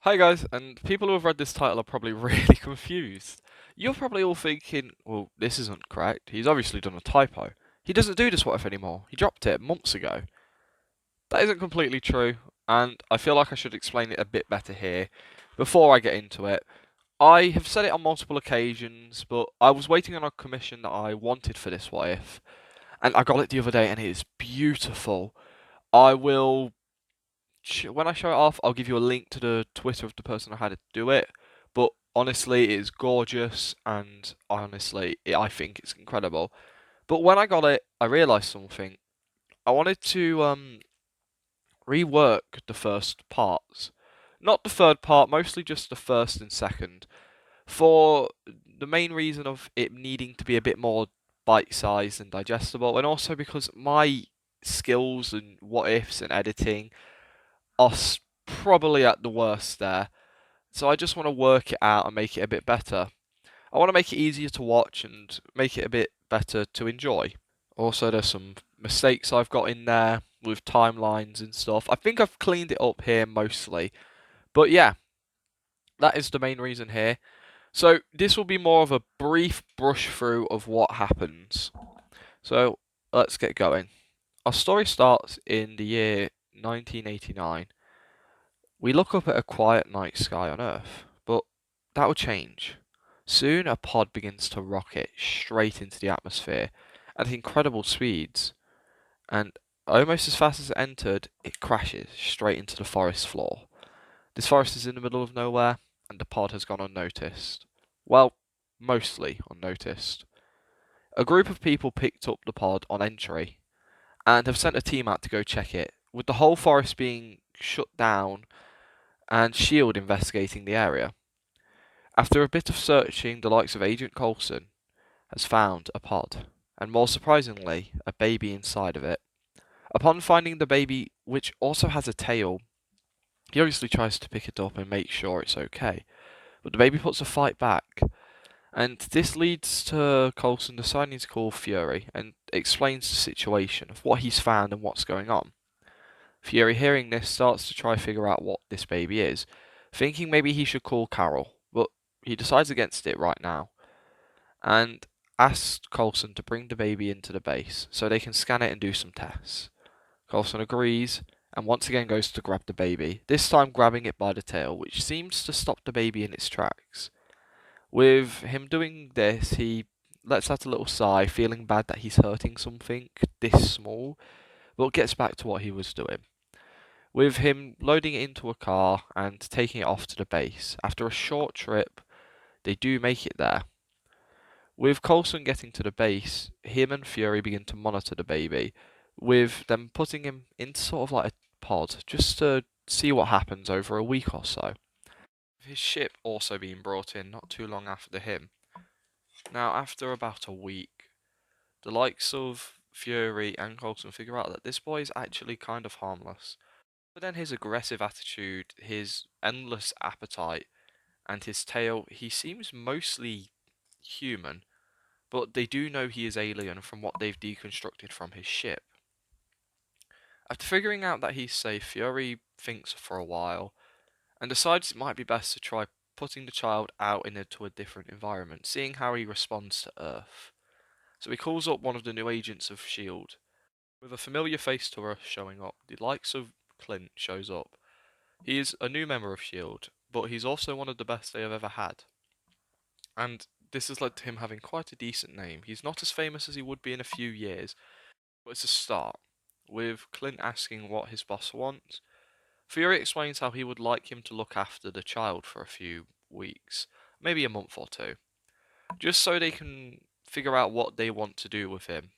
Hi guys, and people who have read this title are probably really confused. You're probably all thinking, well, this isn't correct. He's obviously done a typo. He doesn't do this what if anymore. He dropped it months ago. That isn't completely true, and I feel like I should explain it a bit better here before I get into it. I have said it on multiple occasions, but I was waiting on a commission that I wanted for this what if, and I got it the other day, and it is beautiful. I will when I show it off, I'll give you a link to the Twitter of the person who had to do it. But honestly, it is gorgeous, and honestly, I think it's incredible. But when I got it, I realised something. I wanted to rework the first parts, not the third part, mostly just the first and second, for the main reason of it needing to be a bit more bite-sized and digestible, and also because my skills and what ifs and editing are probably at the worst there. So I just want to work it out and make it a bit better. I want to make it easier to watch and make it a bit better to enjoy. Also, there's some mistakes I've got in there with timelines and stuff. I think I've cleaned it up here mostly. But yeah, that is the main reason here. So this will be more of a brief brush through of what happens. So let's get going. Our story starts in the year 1989. We look up at a quiet night sky on Earth, but that will change. Soon a pod begins to rocket straight into the atmosphere at incredible speeds, and almost as fast as it entered, it crashes straight into the forest floor. This forest is in the middle of nowhere, and the pod has gone unnoticed. Well, mostly unnoticed. A group of people picked up the pod on entry and have sent a team out to go check it, with the whole forest being shut down and S.H.I.E.L.D. investigating the area. After a bit of searching, the likes of Agent Coulson has found a pod, and more surprisingly, a baby inside of it. Upon finding the baby, which also has a tail, he obviously tries to pick it up and make sure it's okay. But the baby puts a fight back, and this leads to Coulson deciding to call Fury and explains the situation of what he's found and what's going on. Fury, hearing this, starts to try figure out what this baby is, thinking maybe he should call Carol, but he decides against it right now and asks Coulson to bring the baby into the base so they can scan it and do some tests. Coulson agrees and once again goes to grab the baby, this time grabbing it by the tail, which seems to stop the baby in its tracks. With him doing this, he lets out a little sigh, feeling bad that he's hurting something this small, but gets back to what he was doing. With him loading it into a car and taking it off to the base. After a short trip, they do make it there. With Coulson getting to the base, him and Fury begin to monitor the baby, with them putting him into sort of like a pod just to see what happens over a week or so. His ship also being brought in not too long after him. Now, after about a week, the likes of Fury and Coulson figure out that this boy is actually kind of harmless. But then his aggressive attitude, his endless appetite, and his tail, he seems mostly human, but they do know he is alien from what they've deconstructed from his ship. After figuring out that he's safe, Fury thinks for a while and decides it might be best to try putting the child out into a different environment, seeing how he responds to Earth. So he calls up one of the new agents of S.H.I.E.L.D. With a familiar face to us showing up, the likes of Clint shows up. He is a new member of S.H.I.E.L.D., but he's also one of the best they have ever had. And this has led to him having quite a decent name. He's not as famous as he would be in a few years, but it's a start. With Clint asking what his boss wants, Fury explains how he would like him to look after the child for a few weeks, maybe a month or two, just so they can figure out what they want to do with him.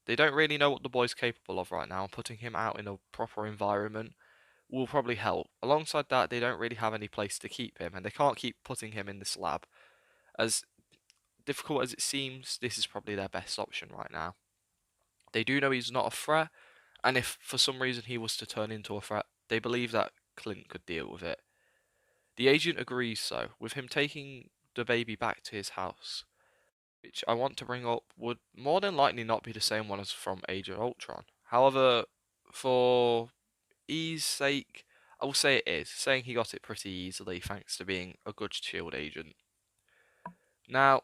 They don't really know what the boy's capable of right now, and putting him out in a proper environment will probably help. Alongside that, they don't really have any place to keep him, and they can't keep putting him in this lab. As difficult as it seems, this is probably their best option right now. They do know he's not a threat, and if for some reason he was to turn into a threat, they believe that Clint could deal with it. The agent agrees so, with him taking the baby back to his house, which I want to bring up would more than likely not be the same one as from Age of Ultron. However, for ease sake, I will say it is, saying he got it pretty easily thanks to being a good shield agent. Now,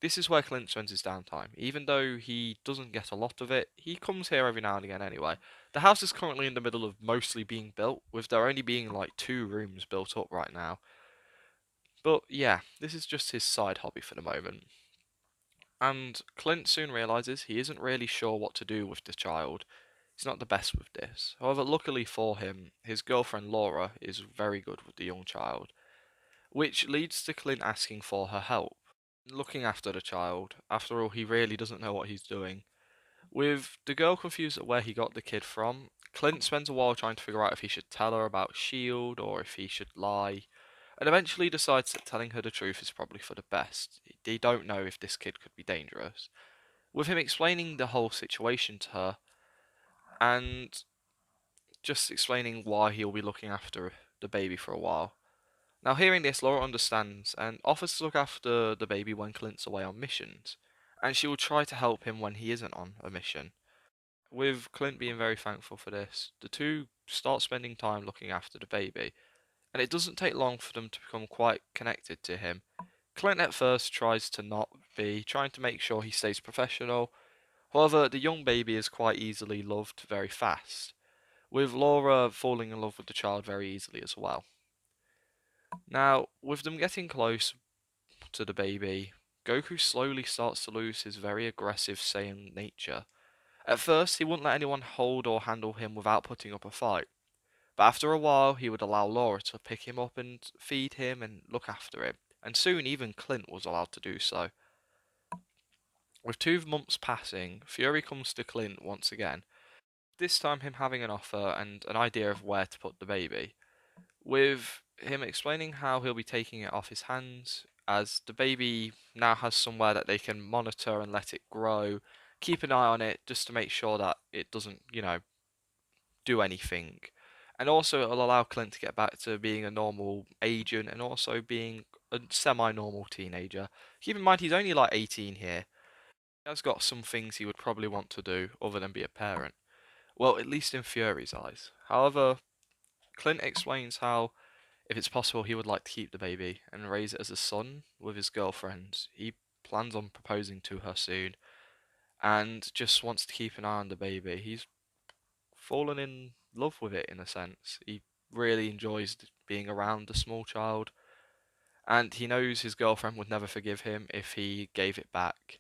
this is where Clint spends his downtime. Even though he doesn't get a lot of it, he comes here every now and again anyway. The house is currently in the middle of mostly being built, with there only being like 2 rooms built up right now. But yeah, this is just his side hobby for the moment. And Clint soon realizes he isn't really sure what to do with the child. He's not the best with this. However, luckily for him, his girlfriend Laura is very good with the young child, which leads to Clint asking for her help. Looking after the child, after all, he really doesn't know what he's doing. With the girl confused at where he got the kid from, Clint spends a while trying to figure out if he should tell her about S.H.I.E.L.D. or if he should lie, and eventually decides that telling her the truth is probably for the best. They don't know if this kid could be dangerous. With him explaining the whole situation to her, and just explaining why he'll be looking after the baby for a while. Now, hearing this, Laura understands and offers to look after the baby when Clint's away on missions, and she will try to help him when he isn't on a mission. With Clint being very thankful for this, the two start spending time looking after the baby, and it doesn't take long for them to become quite connected to him. Clint at first tries to not be, trying to make sure he stays professional. However, the young baby is quite easily loved very fast, with Laura falling in love with the child very easily as well. Now, with them getting close to the baby, Goku slowly starts to lose his very aggressive Saiyan nature. At first, he wouldn't let anyone hold or handle him without putting up a fight, but after a while, he would allow Laura to pick him up and feed him and look after him, and soon even Clint was allowed to do so. With 2 months passing, Fury comes to Clint once again, this time him having an offer and an idea of where to put the baby, with him explaining how he'll be taking it off his hands, as the baby now has somewhere that they can monitor and let it grow, keep an eye on it just to make sure that it doesn't, do anything. And also it'll allow Clint to get back to being a normal agent and also being a semi-normal teenager. Keep in mind he's only like 18 here. He has got some things he would probably want to do other than be a parent. Well, at least in Fury's eyes. However, Clint explains how if it's possible, he would like to keep the baby and raise it as a son with his girlfriend. He plans on proposing to her soon and just wants to keep an eye on the baby. He's fallen in love with it in a sense. He really enjoys being around the small child, and he knows his girlfriend would never forgive him if he gave it back.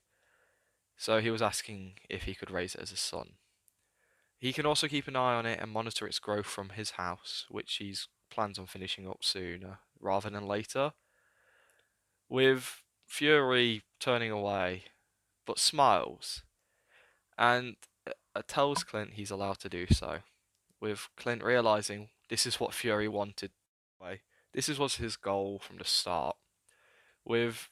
So he was asking if he could raise it as a son. He can also keep an eye on it and monitor its growth from his house, which he's plans on finishing up sooner rather than later. With Fury turning away, but smiles, and tells Clint he's allowed to do so. With Clint realizing this is what Fury wanted. This was his goal from the start. With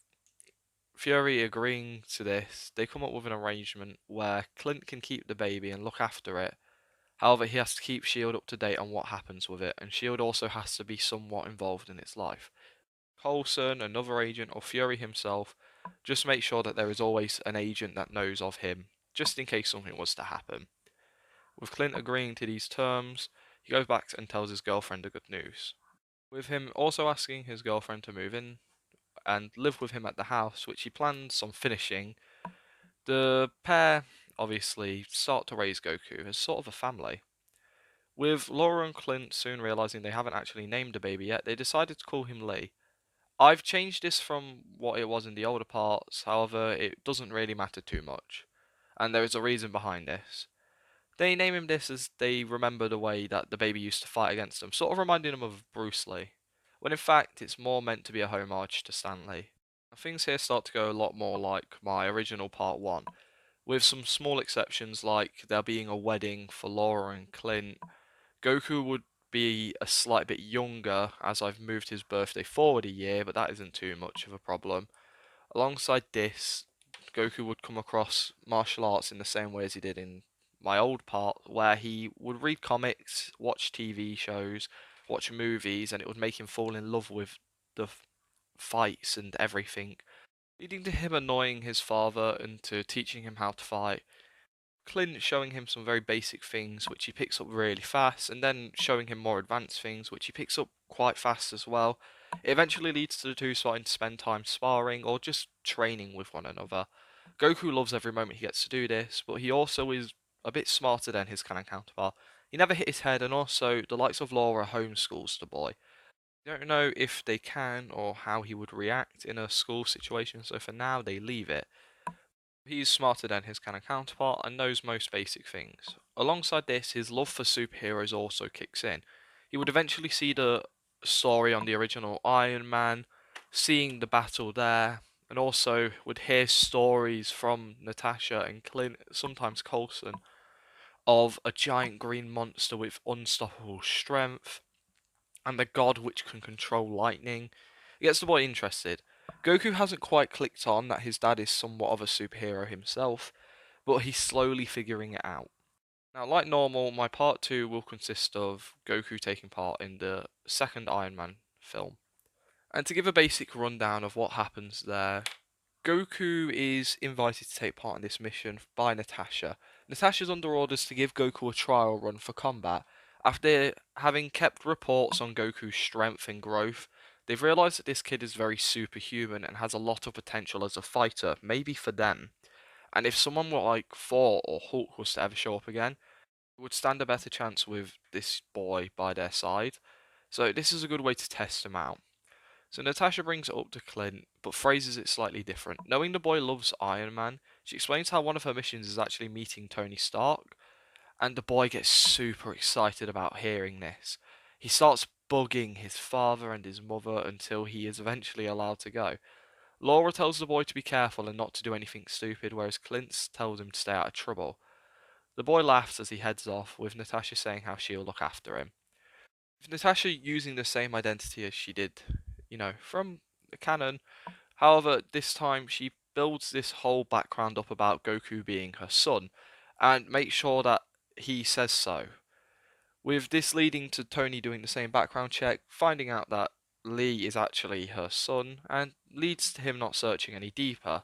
Fury agreeing to this, they come up with an arrangement where Clint can keep the baby and look after it. However, he has to keep S.H.I.E.L.D. up to date on what happens with it, and S.H.I.E.L.D. also has to be somewhat involved in its life. Coulson, another agent, or Fury himself, just make sure that there is always an agent that knows of him, just in case something was to happen. With Clint agreeing to these terms, he goes back and tells his girlfriend the good news. With him also asking his girlfriend to move in and live with him at the house, which he plans on finishing, the pair obviously start to raise Goku as sort of a family. With Laura and Clint soon realizing they haven't actually named the baby yet, they decided to call him Lee. I've changed this from what it was in the older parts, however, it doesn't really matter too much, and there is a reason behind this. They name him this as they remember the way that the baby used to fight against them, sort of reminding them of Bruce Lee, when in fact it's more meant to be a homage to Stan Lee. Things here start to go a lot more like my original part 1, with some small exceptions like there being a wedding for Laura and Clint. Goku would be a slight bit younger as I've moved his birthday forward a year, but that isn't too much of a problem. Alongside this, Goku would come across martial arts in the same way as he did in my old part, where he would read comics, watch TV shows, watch movies, and it would make him fall in love with the fights and everything, leading to him annoying his father into teaching him how to fight. Clint showing him some very basic things which he picks up really fast, and then showing him more advanced things which he picks up quite fast as well. It eventually leads to the two starting to spend time sparring or just training with one another. Goku loves every moment he gets to do this, but he also is a bit smarter than his canon counterpart. He never hit his head, and also the likes of Laura homeschools the boy. I don't know if they can or how he would react in a school situation, so for now they leave it. He's smarter than his canon counterpart and knows most basic things. Alongside this, his love for superheroes also kicks in. He would eventually see the story on the original Iron Man, seeing the battle there, and also would hear stories from Natasha and Clint, sometimes Coulson, of a giant green monster with unstoppable strength, and the god which can control lightning. It gets the boy interested. Goku hasn't quite clicked on that his dad is somewhat of a superhero himself, but he's slowly figuring it out. Now, like normal, my part 2 will consist of Goku taking part in the second Iron Man film. And to give a basic rundown of what happens there, Goku is invited to take part in this mission by Natasha. Natasha's under orders to give Goku a trial run for combat. After having kept reports on Goku's strength and growth, they've realised that this kid is very superhuman and has a lot of potential as a fighter, maybe for them. And if someone like Thor or Hulk was to ever show up again, would stand a better chance with this boy by their side. So this is a good way to test him out. So Natasha brings it up to Clint, but phrases it slightly different. Knowing the boy loves Iron Man, she explains how one of her missions is actually meeting Tony Stark, and the boy gets super excited about hearing this. He starts bugging his father and his mother until he is eventually allowed to go. Laura tells the boy to be careful and not to do anything stupid, whereas Clint tells him to stay out of trouble. The boy laughs as he heads off, with Natasha saying how she'll look after him. With Natasha using the same identity as she did, from the canon, however, this time she builds this whole background up about Goku being her son, and makes sure that he says so. With this leading to Tony doing the same background check, finding out that Lee is actually her son, and leads to him not searching any deeper.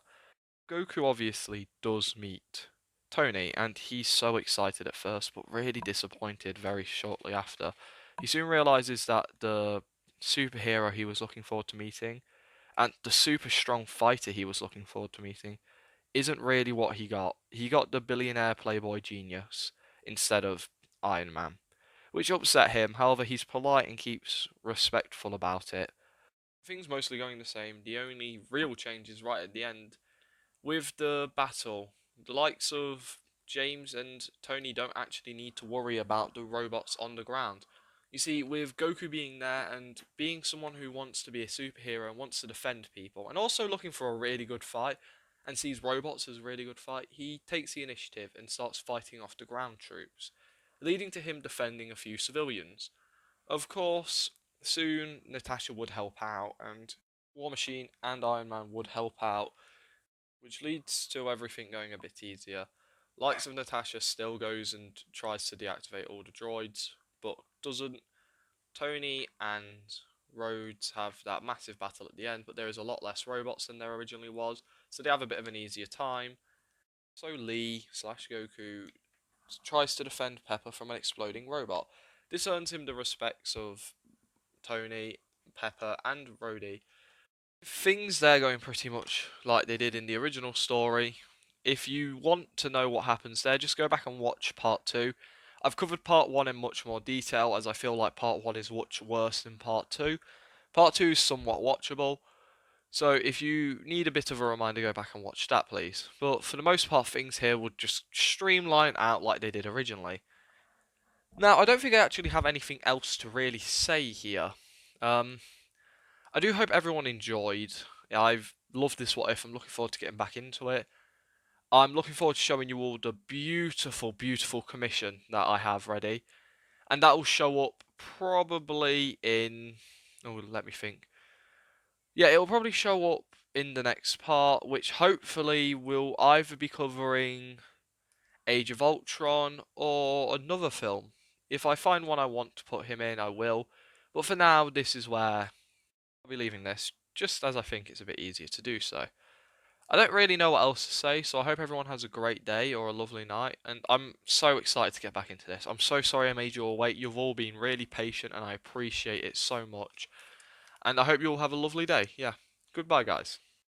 Goku obviously does meet Tony, and he's so excited at first, but really disappointed very shortly after. He soon realizes that the superhero he was looking forward to meeting, and the super strong fighter he was looking forward to meeting, isn't really what he got. He got the billionaire playboy genius instead of Iron Man, which upset him. However, he's polite and keeps respectful about it. Things mostly going the same. The only real change is right at the end with the battle. The likes of James and Tony don't actually need to worry about the robots on the ground. You see, with Goku being there and being someone who wants to be a superhero and wants to defend people, and also looking for a really good fight, and sees robots as a really good fight, he takes the initiative and starts fighting off the ground troops, leading to him defending a few civilians. Of course, soon Natasha would help out, and War Machine and Iron Man would help out, which leads to everything going a bit easier. Likes of Natasha still goes and tries to deactivate all the droids, but doesn't. Tony and Rhodes have that massive battle at the end, but there is a lot less robots than there originally was, so they have a bit of an easier time. So Lee slash Goku tries to defend Pepper from an exploding robot. This earns him the respects of Tony, Pepper, and Rhodey. Things there going pretty much like they did in the original story. If you want to know what happens there, just go back and watch part 2. I've covered part 1 in much more detail, as I feel like part 1 is much worse than part 2. Part 2 is somewhat watchable, so if you need a bit of a reminder, go back and watch that, please. But for the most part, things here would just streamline out like they did originally. Now, I don't think I actually have anything else to really say here. Um, I do hope everyone enjoyed. I've loved this What If. I'm looking forward to getting back into it. I'm looking forward to showing you all the beautiful, beautiful commission that I have ready. And that will show up probably in... Oh, let me think. Yeah, it will probably show up in the next part, which hopefully will either be covering Age of Ultron or another film. If I find one I want to put him in, I will. But for now, this is where I'll be leaving this, just as I think it's a bit easier to do so. I don't really know what else to say, so I hope everyone has a great day or a lovely night. And I'm so excited to get back into this. I'm so sorry I made you all wait. You've all been really patient, and I appreciate it so much. And I hope you all have a lovely day. Yeah. Goodbye, guys.